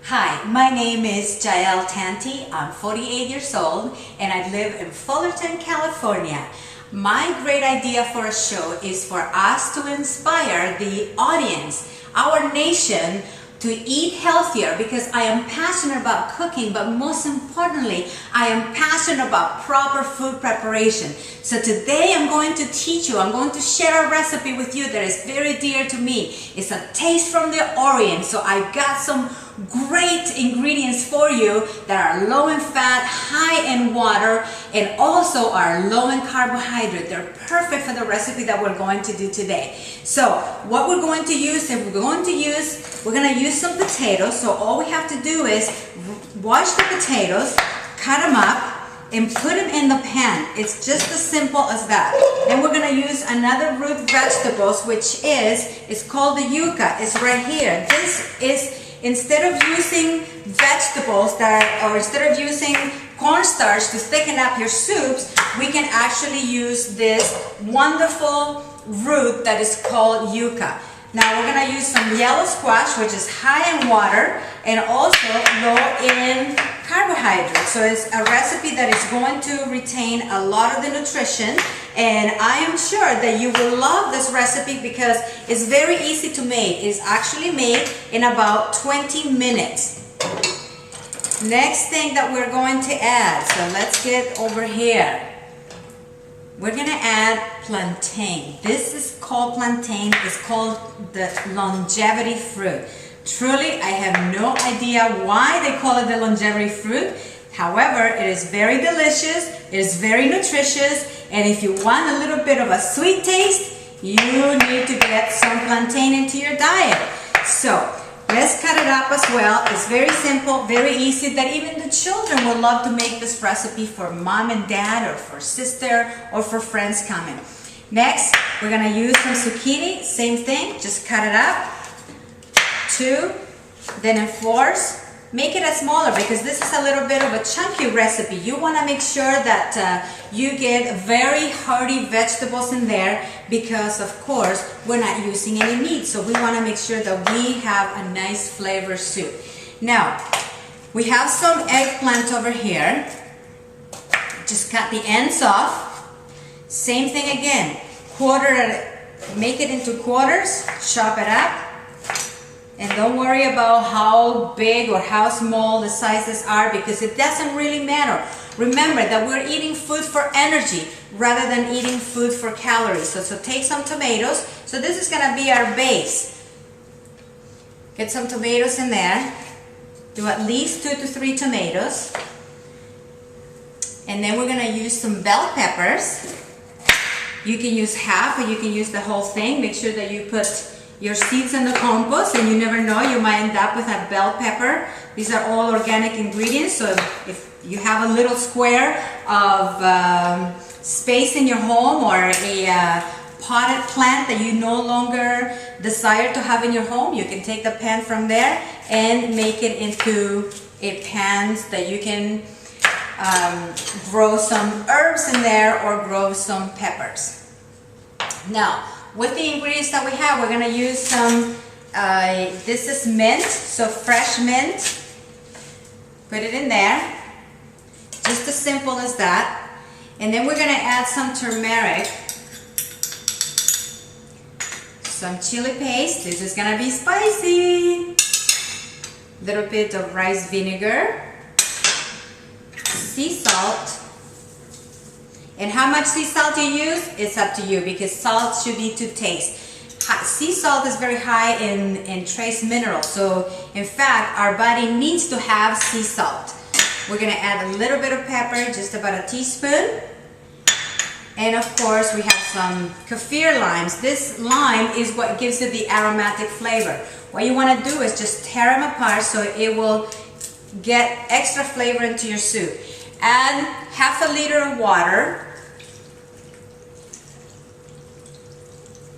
Hi, my name is Jael Tanti. I'm 48 years old and I live in Fullerton, California. My great idea for a show is for us to inspire the audience, our nation, to eat healthier because I am passionate about cooking, but most importantly, I am passionate about proper food preparation. So today I'm going to teach you, I'm going to share a recipe with you that is very dear to me. It's a taste from the Orient. So I've got some great ingredients for you that are low in fat, high in water, and also are low in carbohydrate. They're perfect for the recipe that we're going to do today. So what we're going to use, we're going to use some potatoes. So all we have to do is wash the potatoes, cut them up, and put them in the pan. It's just as simple as that. Then we're gonna use another root vegetables, which is called the yuca. It's right here. This is, instead of using vegetables or instead of using cornstarch to thicken up your soups, we can actually use this wonderful root that is called yuca. Now we're gonna use some yellow squash, which is high in water and also low in carbohydrates. So it's a recipe that is going to retain a lot of the nutrition, and I am sure that you will love this recipe because it's very easy to make. It's actually made in about 20 minutes. Next thing that we're going to add, so let's get over here. We're gonna add plantain. This is called plantain. It's called the longevity fruit. Truly, I have no idea why they call it the longevity fruit. However, it is very delicious, it is very nutritious, and if you want a little bit of a sweet taste, you need to get some plantain into your diet. So, let's cut it up as well. It's very simple, very easy, that even the children will love to make this recipe for mom and dad or for sister or for friends coming. Next, we're gonna use some zucchini. Same thing, just cut it up. 2, then in 4s. Make it a smaller because this is a little bit of a chunky recipe. You want to make sure that you get very hearty vegetables in there because of course we're not using any meat, so we want to make sure that we have a nice flavor soup. Now we have some eggplant over here. Just cut the ends off. Same thing again, make it into quarters, chop it up. And don't worry about how big or how small the sizes are because it doesn't really matter. Remember that we're eating food for energy rather than eating food for calories. So take some tomatoes. So this is gonna be our base. Get some tomatoes in there. Do at least 2 to 3 tomatoes. And then we're gonna use some bell peppers. You can use half or you can use the whole thing. Make sure that you put your seeds in the compost, and you never know, you might end up with a bell pepper. These are all organic ingredients, so if you have a little square of space in your home or a potted plant that you no longer desire to have in your home, you can take the pan from there and make it into a pan that you can grow some herbs in there or grow some peppers. Now, with the ingredients that we have, we're going to use some, this is mint, so fresh mint. Put it in there, just as simple as that. And then we're going to add some turmeric, some chili paste, this is going to be spicy, a little bit of rice vinegar, sea salt. And how much sea salt you use, it's up to you because salt should be to taste. Sea salt is very high in trace minerals, so in fact our body needs to have sea salt. We're going to add a little bit of pepper, just about a teaspoon. And of course we have some Kaffir limes. This lime is what gives it the aromatic flavor. What you want to do is just tear them apart so it will get extra flavor into your soup. Add half a liter of water.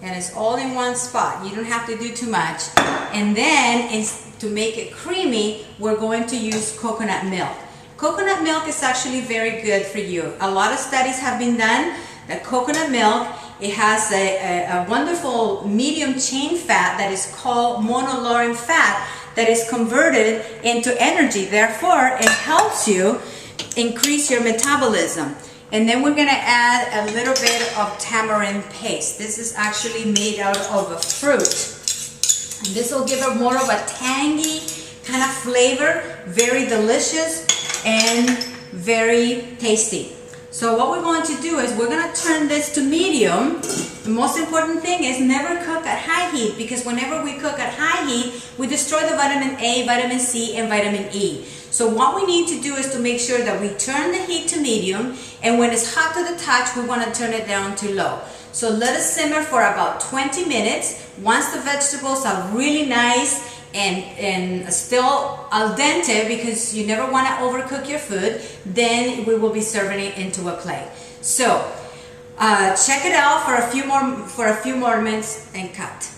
And it's all in one spot. You don't have to do too much. And then, to make it creamy, we're going to use coconut milk. Coconut milk is actually very good for you. A lot of studies have been done that coconut milk, it has a wonderful medium chain fat that is called monolaurin fat that is converted into energy. Therefore, it helps you increase your metabolism. And then we're gonna add a little bit of tamarind paste. This is actually made out of a fruit. And this will give it more of a tangy kind of flavor, very delicious and very tasty. So what we're going to do is we're going to turn this to medium. The most important thing is never cook at high heat, because whenever we cook at high heat, we destroy the vitamin A, vitamin C, and vitamin E. So what we need to do is to make sure that we turn the heat to medium, and when it's hot to the touch, we want to turn it down to low. So let it simmer for about 20 minutes. Once the vegetables are really nice and still al dente, because you never want to overcook your food, then we will be serving it into a plate. So check it out for a few more minutes and cut.